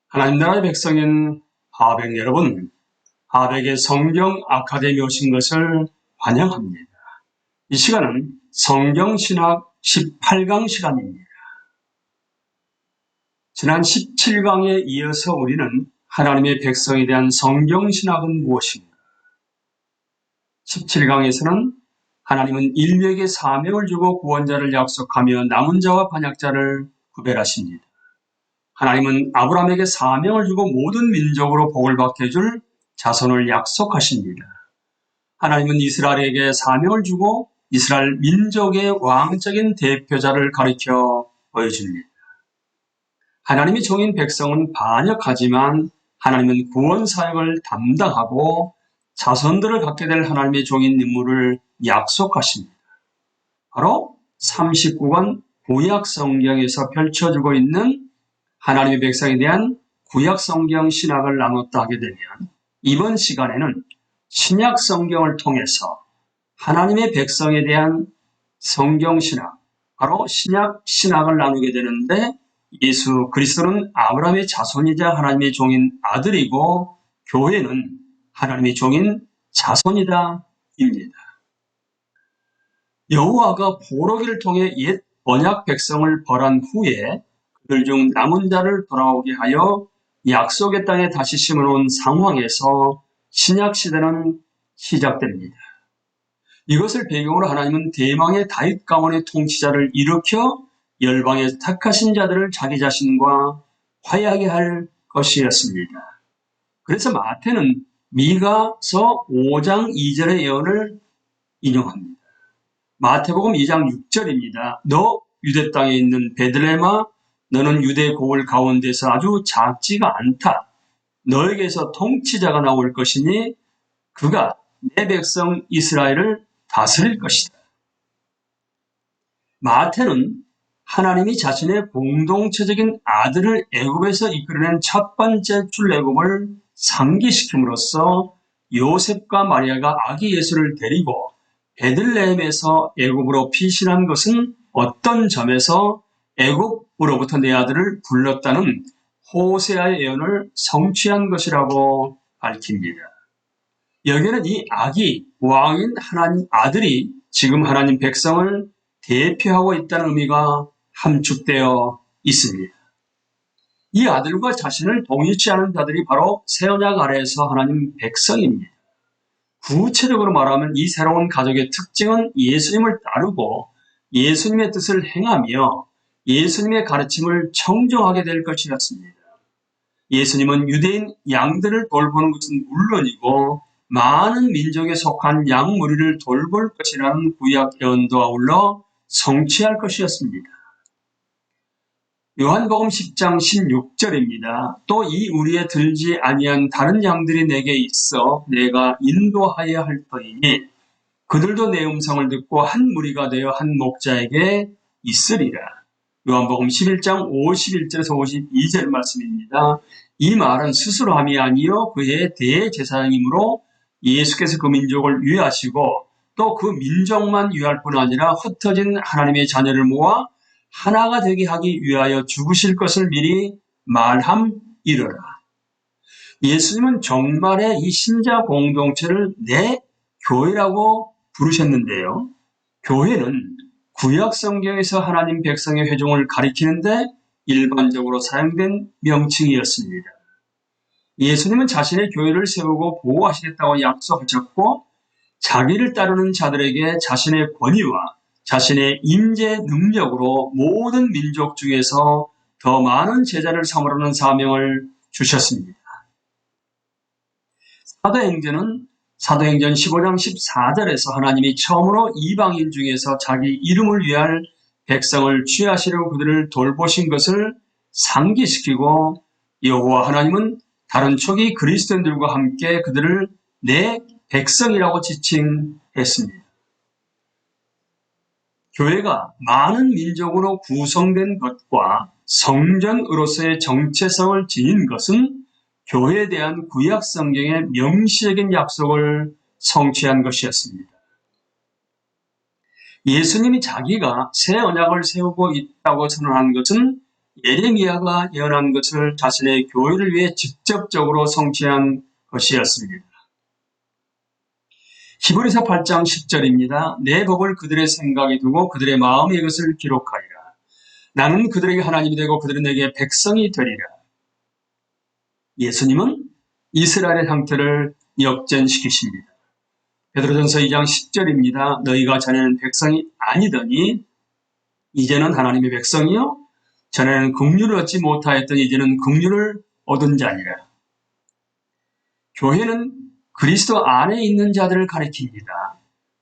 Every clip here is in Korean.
하나님 나라의 백성인 하백 여러분, 하백의 성경 아카데미 오신 것을 환영합니다. 이 시간은 성경신학 18강 시간입니다. 지난 17강에 이어서 우리는 하나님의 백성에 대한 성경신학은 무엇인가? 17강에서는 하나님은 인류에게 사명을 주고 구원자를 약속하며 남은 자와 반역자를 구별하십니다. 하나님은 아브라함에게 사명을 주고 모든 민족으로 복을 받게 해줄 자손을 약속하십니다. 하나님은 이스라엘에게 사명을 주고 이스라엘 민족의 왕적인 대표자를 가리켜 보여줍니다. 하나님의 종인 백성은 반역하지만 하나님은 구원 사역을 담당하고 자손들을 갖게 될 하나님의 종인 인물을 약속하십니다. 바로 39권 구약 성경에서 펼쳐지고 있는 하나님의 백성에 대한 구약 성경 신학을 나눴다 하게 되면 이번 시간에는 신약 성경을 통해서 하나님의 백성에 대한 성경 신학, 바로 신약 신학을 나누게 되는데 예수 그리스도는 아브라함의 자손이자 하나님의 종인 아들이고 교회는 하나님의 종인 자손이다 입니다. 여호와가 포로기를 통해 옛 언약 백성을 벌한 후에 그들 중 남은 자를 돌아오게 하여 약속의 땅에 다시 심어놓은 상황에서 신약 시대는 시작됩니다. 이것을 배경으로 하나님은 대망의 다윗 가문의 통치자를 일으켜 열방에 택하신 자들을 자기 자신과 화해하게 할 것이었습니다. 그래서 마태는 미가서 5장 2절의 예언을 인용합니다. 마태복음 2장 6절입니다. 너 유대 땅에 있는 베들레헴아, 너는 유대 고을 가운데서 아주 작지가 않다. 너에게서 통치자가 나올 것이니 그가 내 백성 이스라엘을 다스릴 것이다. 마태는 하나님이 자신의 공동체적인 아들을 애굽에서 이끌어낸 첫 번째 출애굽을 상기시킴으로써 요셉과 마리아가 아기 예수를 데리고 베들레헴에서 애굽으로 피신한 것은 어떤 점에서 애굽으로부터 내 아들을 불렀다는 호세아의 예언을 성취한 것이라고 밝힙니다. 여기에는 이 아기 왕인 하나님 아들이 지금 하나님 백성을 대표하고 있다는 의미가 함축되어 있습니다. 이 아들과 자신을 동일치 않은 자들이 바로 새 언약 아래에서 하나님 백성입니다. 구체적으로 말하면 이 새로운 가족의 특징은 예수님을 따르고 예수님의 뜻을 행하며 예수님의 가르침을 청종하게 될 것이었습니다. 예수님은 유대인 양들을 돌보는 것은 물론이고 많은 민족에 속한 양 무리를 돌볼 것이라는 구약 예언도 아울러 성취할 것이었습니다. 요한복음 10장 16절입니다. 또 이 우리에 들지 아니한 다른 양들이 내게 있어 내가 인도하여야 할 터이니 그들도 내 음성을 듣고 한 무리가 되어 한 목자에게 있으리라. 요한복음 11장 51절에서 52절 말씀입니다. 이 말은 스스로 함이 아니요 그의 대제사장이므로 예수께서 그 민족을 위하시고 또 그 민족만 위할 뿐 아니라 흩어진 하나님의 자녀를 모아 하나가 되게 하기 위하여 죽으실 것을 미리 말함이러라. 예수님은 정말의 이 신자 공동체를 내 교회라고 부르셨는데요. 교회는 구약 성경에서 하나님 백성의 회중을 가리키는데 일반적으로 사용된 명칭이었습니다. 예수님은 자신의 교회를 세우고 보호하시겠다고 약속하셨고 자기를 따르는 자들에게 자신의 권위와 자신의 임재 능력으로 모든 민족 중에서 더 많은 제자를 삼으라는 사명을 주셨습니다. 사도행전 15장 14절에서 하나님이 처음으로 이방인 중에서 자기 이름을 위할 백성을 취하시려고 그들을 돌보신 것을 상기시키고 여호와 하나님은 다른 초기 그리스도인들과 함께 그들을 내 백성이라고 지칭했습니다. 교회가 많은 민족으로 구성된 것과 성전으로서의 정체성을 지닌 것은 교회에 대한 구약 성경의 명시적인 약속을 성취한 것이었습니다. 예수님이 자기가 새 언약을 세우고 있다고 선언한 것은 예레미야가 예언한 것을 자신의 교회를 위해 직접적으로 성취한 것이었습니다. 히브리서 8장 10절입니다. 내 법을 그들의 생각에 두고 그들의 마음에 이것을 기록하리라. 나는 그들에게 하나님이 되고 그들은 내게 백성이 되리라. 예수님은 이스라엘의 상태를 역전시키십니다. 베드로전서 2장 10절입니다. 너희가 전에는 백성이 아니더니 이제는 하나님의 백성이요 전에는 긍휼을 얻지 못하였더니 이제는 긍휼을 얻은 자니라. 교회는 그리스도 안에 있는 자들을 가리킵니다.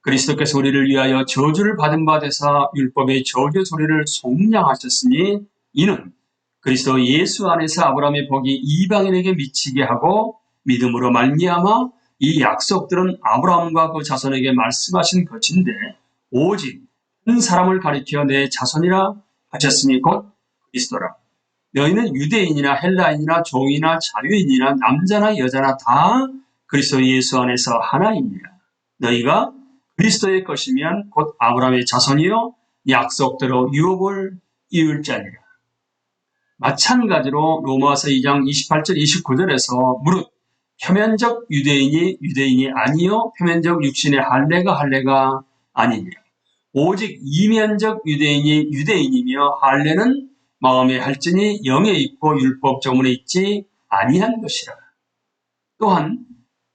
그리스도께서 우리를 위하여 저주를 받은 바 되사 율법의 저주 소리를 속량하셨으니 이는 그리스도 예수 안에서 아브라함의 복이 이방인에게 미치게 하고 믿음으로 말미암아 이 약속들은 아브라함과 그 자손에게 말씀하신 것인데 오직 한 사람을 가리켜 내 자손이라 하셨으니 곧 그리스도라. 너희는 유대인이나 헬라인이나 종이나 자유인이나 남자나 여자나 다 그리스도 예수 안에서 하나입니다. 너희가 그리스도의 것이면 곧 아브라함의 자손이요 약속대로 유업을 이을 자니라. 마찬가지로 로마서 2장 28절 29절에서 무릇 표면적 유대인이 유대인이 아니요 표면적 육신의 할례가 아니니라. 오직 이면적 유대인이 유대인이며 할례는 마음에 할지니 영에 있고 율법 조문에 있지 아니한 것이라. 또한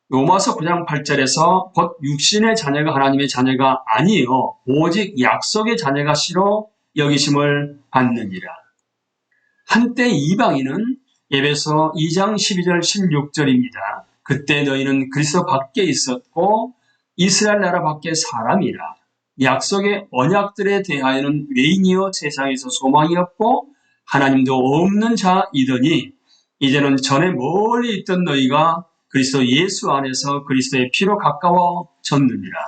로마서 9장 8절에서 곧 육신의 자녀가 하나님의 자녀가 아니요 오직 약속의 자녀가 씨로 여기심을 받느니라. 한때 이방인은 에베소 2장 12절 16절입니다. 그때 너희는 그리스도 밖에 있었고 이스라엘 나라 밖에 사람이라. 약속의 언약들에 대하여는 외인이요 세상에서 소망이 없고 하나님도 없는 자이더니 이제는 전에 멀리 있던 너희가 그리스도 예수 안에서 그리스도의 피로 가까워졌느니라.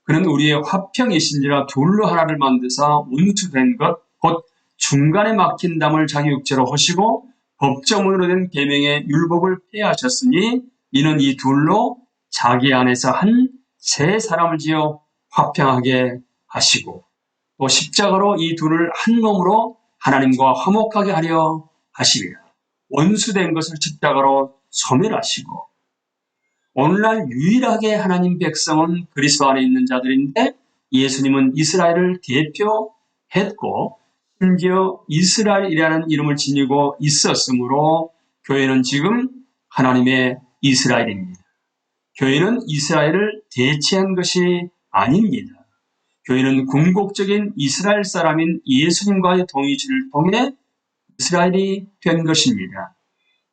그는 우리의 화평이신지라 둘로 하나를 만드사 원수된 것 곧 중간에 막힌 담을 자기 육체로 하시고 법정으로 된 계명의 율법을 폐하셨으니 이는 이 둘로 자기 안에서 한 새 사람을 지어 화평하게 하시고 또 십자가로 이 둘을 한 몸으로 하나님과 화목하게 하려 하시리라. 원수된 것을 십자가로 소멸하시고 오늘날 유일하게 하나님 백성은 그리스도 안에 있는 자들인데 예수님은 이스라엘을 대표했고 심지어 이스라엘이라는 이름을 지니고 있었으므로 교회는 지금 하나님의 이스라엘입니다. 교회는 이스라엘을 대체한 것이 아닙니다. 교회는 궁극적인 이스라엘 사람인 예수님과의 동의치를 통해 이스라엘이 된 것입니다.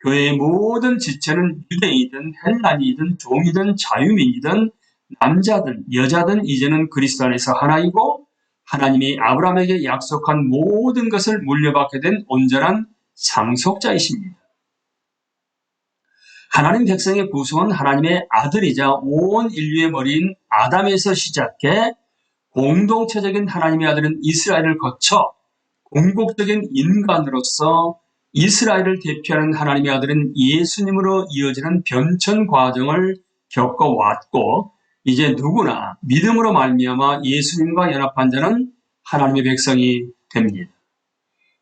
교회의 모든 지체는 유대인이든 헬라인이든 종이든 자유민이든 남자든 여자든 이제는 그리스도 안에서 하나이고 하나님이 아브라함에게 약속한 모든 것을 물려받게 된 온전한 상속자이십니다. 하나님 백성의 구속은 하나님의 아들이자 온 인류의 머리인 아담에서 시작해 공동체적인 하나님의 아들은 이스라엘을 거쳐 궁극적인 인간으로서 이스라엘을 대표하는 하나님의 아들은 예수님으로 이어지는 변천 과정을 겪어왔고 이제 누구나 믿음으로 말미암아 예수님과 연합한 자는 하나님의 백성이 됩니다.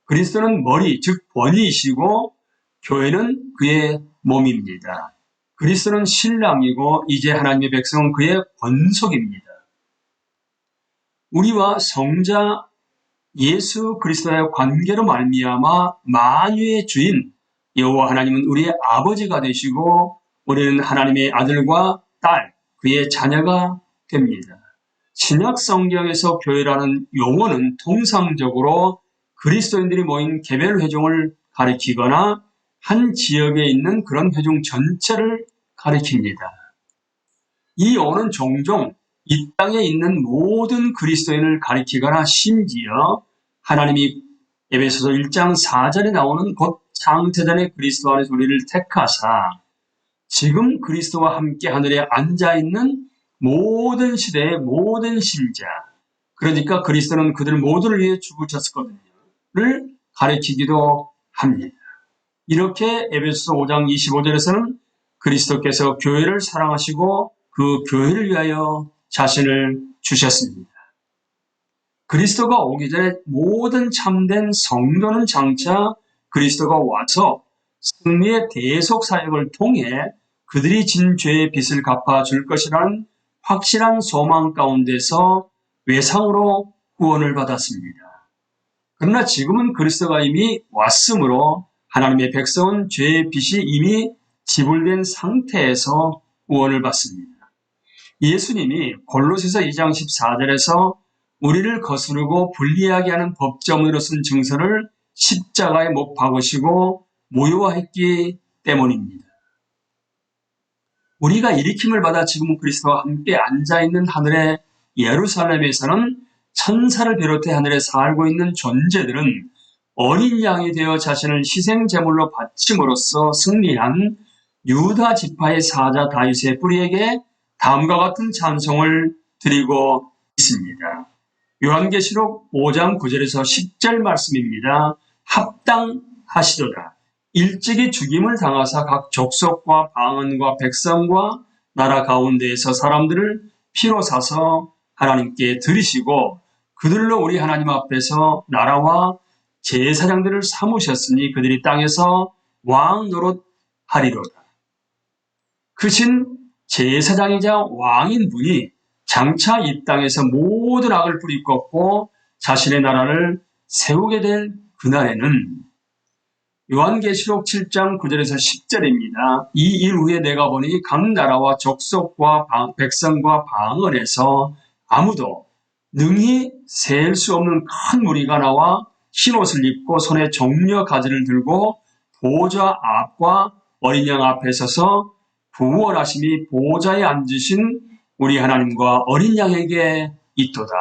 그리스도는 머리 즉 권위이시고 교회는 그의 몸입니다. 그리스도는 신랑이고 이제 하나님의 백성은 그의 권속입니다. 우리와 성자 예수 그리스도의 관계로 말미암아 만유의 주인 여호와 하나님은 우리의 아버지가 되시고 우리는 하나님의 아들과 딸 그의 자녀가 됩니다. 신약 성경에서 교회라는 용어는 통상적으로 그리스도인들이 모인 개별 회중을 가리키거나 한 지역에 있는 그런 회중 전체를 가리킵니다. 이 용어는 종종 이 땅에 있는 모든 그리스도인을 가리키거나 심지어 하나님이 에베소서 1장 4절에 나오는 곧 창세전의 그리스도 안에서 우리를 택하사 지금 그리스도와 함께 하늘에 앉아있는 모든 시대의 모든 신자 그러니까 그리스도는 그들 모두를 위해 죽으셨거든요.를 가리키기도 합니다. 이렇게 에베소서 5장 25절에서는 그리스도께서 교회를 사랑하시고 그 교회를 위하여 자신을 주셨습니다. 그리스도가 오기 전에 모든 참된 성도는 장차 그리스도가 와서 승리의 대속 사역을 통해 그들이 진 죄의 빚을 갚아줄 것이라는 확실한 소망 가운데서 외상으로 구원을 받았습니다. 그러나 지금은 그리스도가 이미 왔으므로 하나님의 백성은 죄의 빚이 이미 지불된 상태에서 구원을 받습니다. 예수님이 골로새서 2장 14절에서 우리를 거스르고 불리하게 하는 법정으로 쓴 증서를 십자가에 못 박으시고 모욕했기 때문입니다. 우리가 일으킴을 받아 지금 그리스도와 함께 앉아있는 하늘의 예루살렘에서는 천사를 비롯해 하늘에 살고 있는 존재들은 어린 양이 되어 자신을 희생 제물로 바침으로써 승리한 유다 지파의 사자 다윗의 뿌리에게 다음과 같은 찬송을 드리고 있습니다. 요한계시록 5장 9절에서 10절 말씀입니다. 합당하시도다. 일찍이 죽임을 당하사 각 족속과 방언과 백성과 나라 가운데에서 사람들을 피로 사서 하나님께 드리시고 그들로 우리 하나님 앞에서 나라와 제사장들을 삼으셨으니 그들이 땅에서 왕 노릇하리로다. 크신 제사장이자 왕인 분이 장차 이 땅에서 모든 악을 뿌리꺾고 자신의 나라를 세우게 될 그날에는 요한계시록 7장 9절에서 10절입니다. 이 일 후에 내가 보니 각 나라와 족속과 백성과 방언에서 아무도 능히 셀 수 없는 큰 무리가 나와 흰옷을 입고 손에 종려 가지를 들고 보좌 앞과 어린 양 앞에 서서 구원하심이 보좌에 앉으신 우리 하나님과 어린 양에게 있도다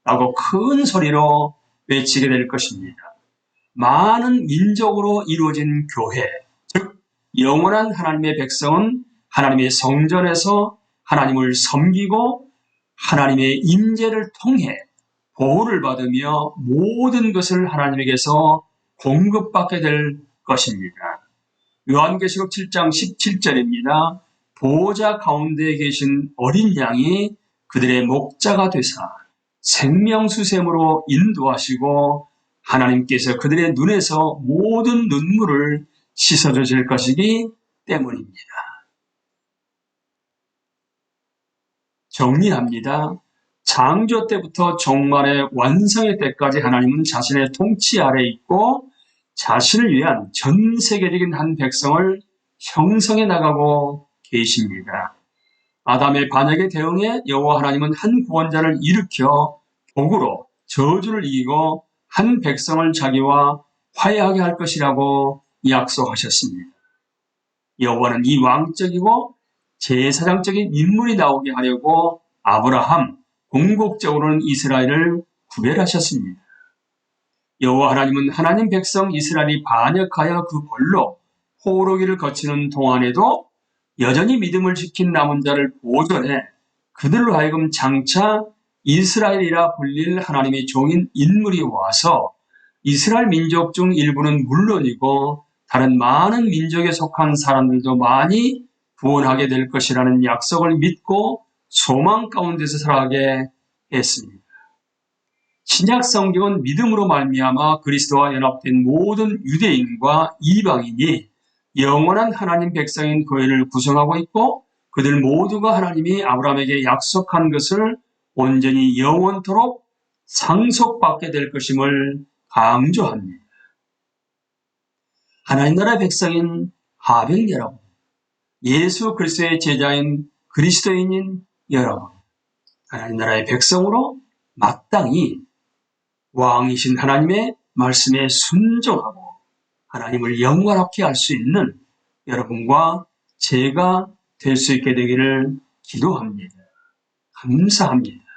라고 큰 소리로 외치게 될 것입니다. 많은 민족으로 이루어진 교회, 즉 영원한 하나님의 백성은 하나님의 성전에서 하나님을 섬기고 하나님의 임재를 통해 보호를 받으며 모든 것을 하나님에게서 공급받게 될 것입니다. 요한계시록 7장 17절입니다. 보호자 가운데 계신 어린 양이 그들의 목자가 되사 생명수샘으로 인도하시고 하나님께서 그들의 눈에서 모든 눈물을 씻어주실 것이기 때문입니다. 정리합니다. 창조 때부터 종말의 완성의 때까지 하나님은 자신의 통치 아래 있고 자신을 위한 전 세계적인 한 백성을 형성해 나가고 계십니다. 아담의 반역에 대응해 여호와 하나님은 한 구원자를 일으켜 복으로 저주를 이기고 한 백성을 자기와 화해하게 할 것이라고 약속하셨습니다. 여호와는 이 왕적이고 제사장적인 인물이 나오게 하려고 아브라함, 궁극적으로는 이스라엘을 구별하셨습니다. 여호와 하나님은 하나님 백성 이스라엘이 반역하여 그 벌로 포로기를 거치는 동안에도 여전히 믿음을 지킨 남은 자를 보존해 그들로 하여금 장차 이스라엘이라 불릴 하나님의 종인 인물이 와서 이스라엘 민족 중 일부는 물론이고 다른 많은 민족에 속한 사람들도 많이 구원하게 될 것이라는 약속을 믿고 소망 가운데서 살아가게 했습니다. 신약 성경은 믿음으로 말미암아 그리스도와 연합된 모든 유대인과 이방인이 영원한 하나님 백성인 교회를 구성하고 있고 그들 모두가 하나님이 아브라함에게 약속한 것을 온전히 영원토록 상속받게 될 것임을 강조합니다. 하나님 나라 백성인 하벨 여러분, 예수 그리스도의 제자인 그리스도인인 여러분, 하나님 나라의 백성으로 마땅히 왕이신 하나님의 말씀에 순종하고 하나님을 영원하게 할 수 있는 여러분과 제가 될 수 있게 되기를 기도합니다. 감사합니다.